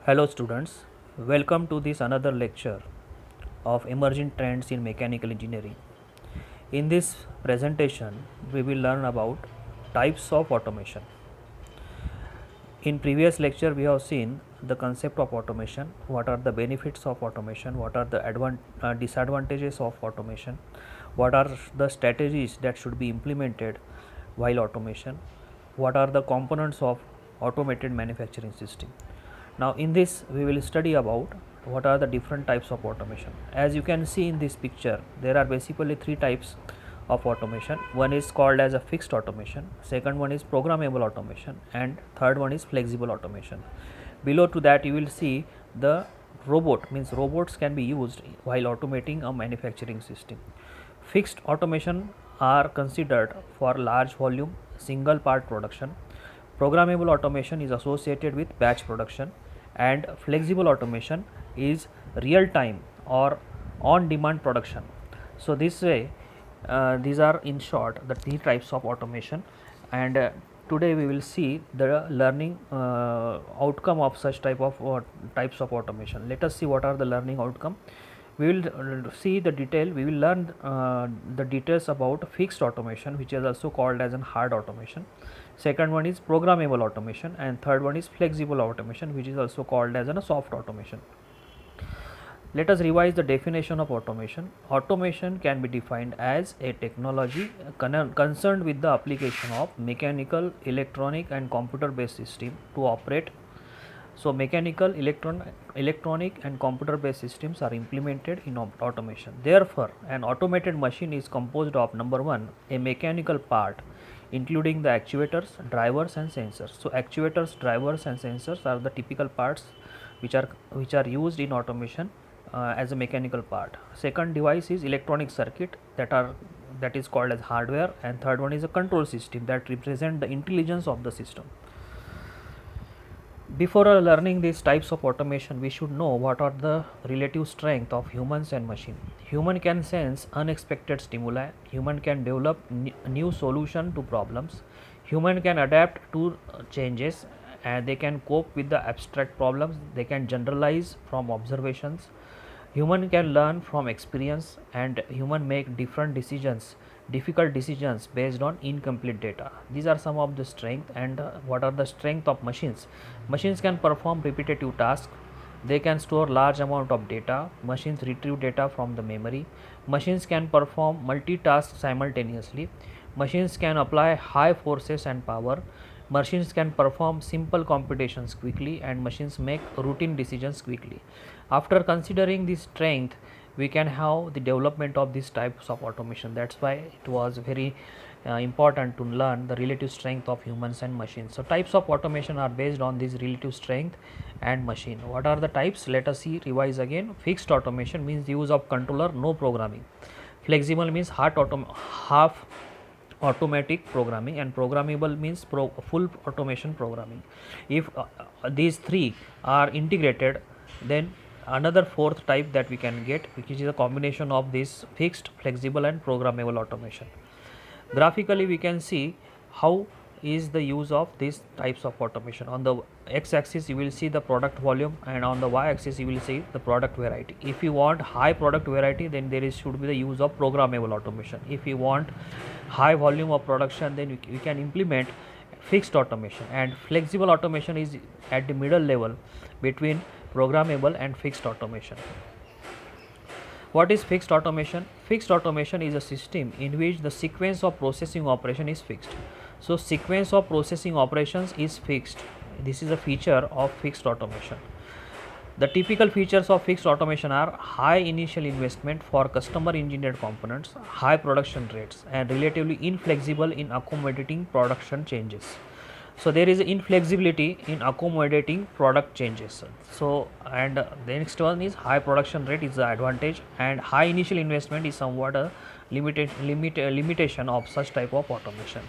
Hello students, welcome to this another lecture of emerging trends in mechanical engineering. In this presentation, we will learn about types of automation. In previous lecture, we have seen the concept of automation, what are the benefits of automation, what are the disadvantages of automation, what are the strategies that should be implemented while automation, what are the components of automated manufacturing system. Now in this we will study about what are the different types of automation. As you can see in this picture, there are basically three types of automation. One is called as a fixed automation, second one is programmable automation, and third one is flexible automation. Below to that you will see the robot, means robots can be used while automating a manufacturing system. Fixed automation are considered for large volume single part production. Programmable automation is associated with batch production, and flexible automation is real time or on demand production. So this way these are in short the three types of automation, and today we will see the learning outcome of such types of automation. Let us see what are the learning outcome. We will see the detail, we will learn the details about fixed automation, which is also called as an hard automation. Second one is programmable automation, and third one is flexible automation, which is also called as a soft automation. Let us revise the definition of automation. Automation can be defined as a technology concerned with the application of mechanical, electronic and computer based system to operate. So mechanical, electronic and computer based systems are implemented in automation. Therefore, an automated machine is composed of number one, a mechanical part including the actuators, drivers and sensors. So actuators, drivers and sensors are the typical parts which are used in automation as a mechanical part. Second device is electronic circuit that is called as hardware, and third one is a control system that represent the intelligence of the system. Before learning these types of automation, we should know what are the relative strength of humans and machine. Human can sense unexpected stimuli, human can develop new solution to problems, human can adapt to changes, and they can cope with the abstract problems, they can generalize from observations, human can learn from experience, and human make difficult decisions based on incomplete data. These are some of the strength. And what are the strength of machines? Machines can perform repetitive tasks, they can store large amount of data, machines retrieve data from the memory, machines can perform multitask simultaneously, machines can apply high forces and power, machines can perform simple computations quickly, and machines make routine decisions quickly. After considering this strength, we can have the development of these types of automation. That's why it was very important to learn the relative strength of humans and machines. So types of automation are based on this relative strength and machine. What are the types? Let us see, revise again. Fixed automation means use of controller, no programming. Flexible means half automatic programming, and programmable means full automation programming. If these three are integrated, then another fourth type that we can get, which is a combination of this fixed, flexible and programmable automation. Graphically we can see how is the use of these types of automation. On the x axis you will see the product volume, and on the y axis you will see the product variety. If you want high product variety, then should be the use of programmable automation. If you want high volume of production, then you can implement fixed automation, and flexible automation is at the middle level between programmable and fixed automation. What is fixed automation? Fixed automation is a system in which the sequence of processing operation is fixed. So sequence of processing operations is fixed. This is a feature of fixed automation. The typical features of fixed automation are high initial investment for customer engineered components, high production rates, and relatively inflexible in accommodating production changes. So there is inflexibility in accommodating product changes. So, and the next one is high production rate is the advantage, and high initial investment is somewhat a limitation of such type of automation.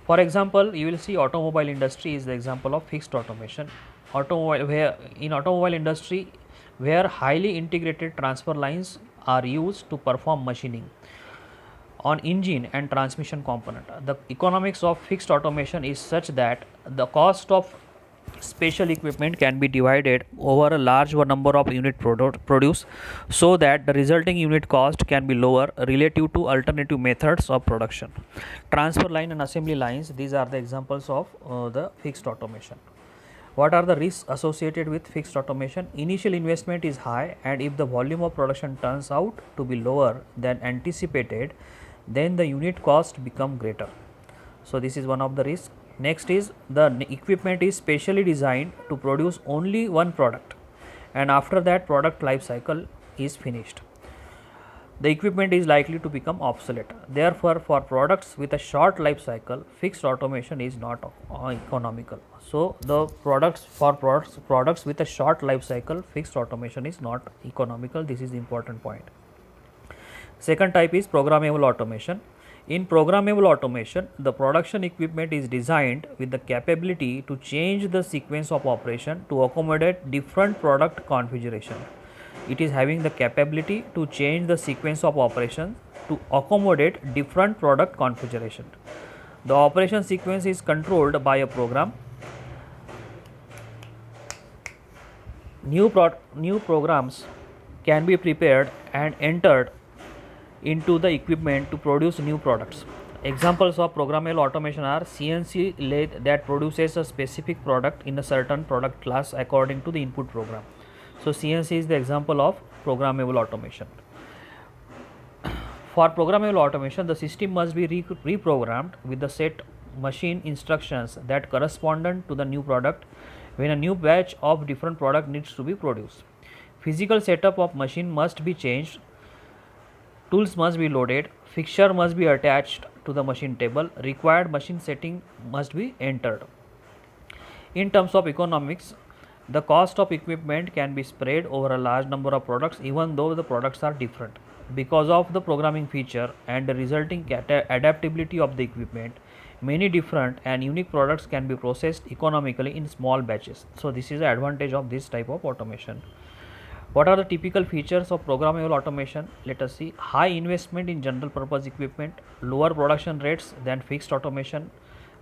For example, you will see automobile industry is the example of fixed automation. Automobile industry, where highly integrated transfer lines are used to perform machining on engine and transmission component. The economics of fixed automation is such that the cost of Special equipment can be divided over a large number of unit produce so that the resulting unit cost can be lower relative to alternative methods of production. Transfer line and assembly lines, these are the examples of the fixed automation. What are the risks associated with fixed automation? Initial investment is high, and if the volume of production turns out to be lower than anticipated, then the unit cost become greater. So this is one of the risks. Next is the equipment is specially designed to produce only one product, and after that product life cycle is finished, the equipment is likely to become obsolete. Therefore, for products with a short life cycle, fixed automation is not economical. So the products with a short life cycle, fixed automation is not economical. This is the important point. Second type is programmable automation. In programmable automation, the production equipment is designed with the capability to change the sequence of operation to accommodate different product configuration. It is having the capability to change the sequence of operation to accommodate different product configuration. The operation sequence is controlled by a program. New programs can be prepared and entered into the equipment to produce new products. Examples of programmable automation are CNC lathe that produces a specific product in a certain product class according to the input program. So CNC is the example of programmable automation. For programmable automation, the system must be reprogrammed with the set machine instructions that correspond to the new product when a new batch of different product needs to be produced. Physical setup of machine must be changed. Tools must be loaded, fixture must be attached to the machine table, required machine setting must be entered. In terms of economics, the cost of equipment can be spread over a large number of products even though the products are different. Because of the programming feature and the resulting adaptability of the equipment, many different and unique products can be processed economically in small batches. So this is the advantage of this type of automation. What are the typical features of programmable automation? Let us see. High investment in general purpose equipment, lower production rates than fixed automation,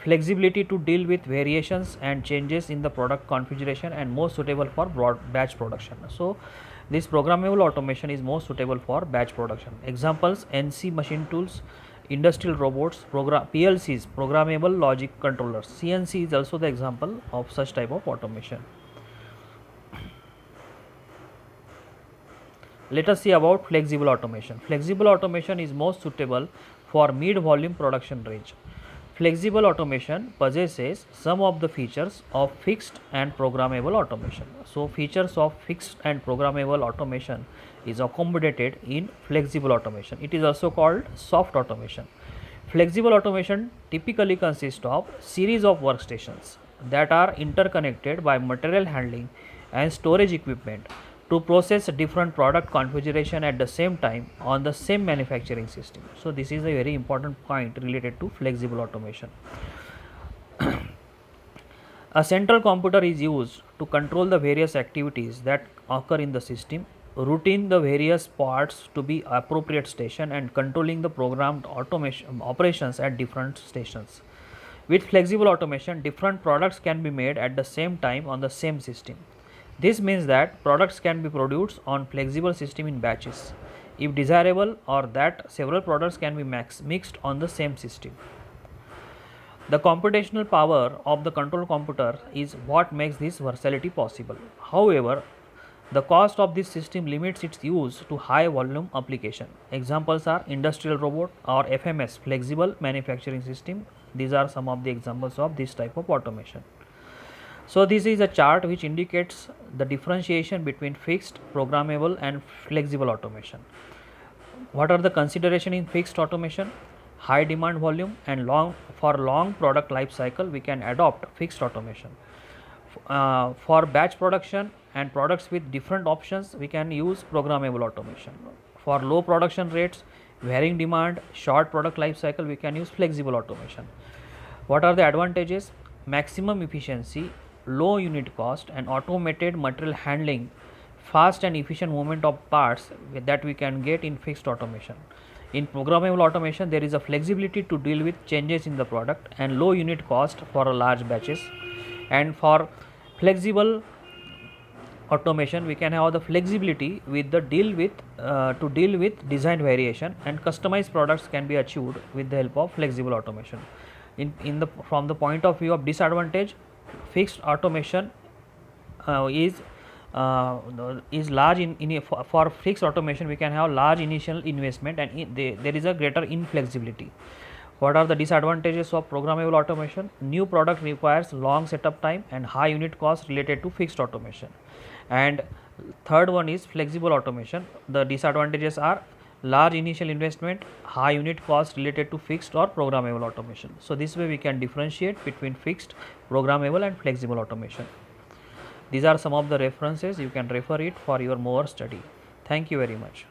flexibility to deal with variations and changes in the product configuration, and more suitable for broad batch production. So this programmable automation is more suitable for batch production. Examples: NC machine tools, industrial robots, PLCs, programmable logic controllers. CNC is also the example of such type of automation. Let us see about flexible automation. Flexible automation is most suitable for mid-volume production range. Flexible automation possesses some of the features of fixed and programmable automation. So features of fixed and programmable automation is accommodated in flexible automation. It is also called soft automation. Flexible automation typically consists of series of workstations that are interconnected by material handling and storage equipment to process different product configuration at the same time on the same manufacturing system. So this is a very important point related to flexible automation. A central computer is used to control the various activities that occur in the system, routing the various parts to be appropriate station, and controlling the programmed automation operations at different stations. With flexible automation, different products can be made at the same time on the same system. This means that products can be produced on flexible system in batches, if desirable, or that several products can be mixed on the same system. The computational power of the control computer is what makes this versatility possible. However, the cost of this system limits its use to high volume application. Examples are industrial robot or FMS, flexible manufacturing system. These are some of the examples of this type of automation. So this is a chart which indicates the differentiation between fixed, programmable and flexible automation. What are the consideration in fixed automation? High demand volume and long product life cycle, we can adopt fixed automation. For batch production and products with different options, we can use programmable automation. For low production rates, varying demand, short product life cycle, we can use flexible automation. What are the advantages? Maximum efficiency, low unit cost, and automated material handling, fast and efficient movement of parts that we can get in fixed automation. In programmable automation, there is a flexibility to deal with changes in the product and low unit cost for large batches. And for Flexible automation, we can have the flexibility with the deal with to deal with design variation, and customized products can be achieved with the help of flexible automation. In the from the point of view of disadvantage, fixed automation is large for fixed automation we can have large initial investment, and there is a greater inflexibility. What are the disadvantages of programmable automation? New product requires long setup time and high unit cost related to fixed automation. And third one is flexible automation. The disadvantages are large initial investment, high unit cost related to fixed or programmable automation. So this way we can differentiate between fixed, programmable and flexible automation. These are some of the references, you can refer it for your more study. Thank you very much.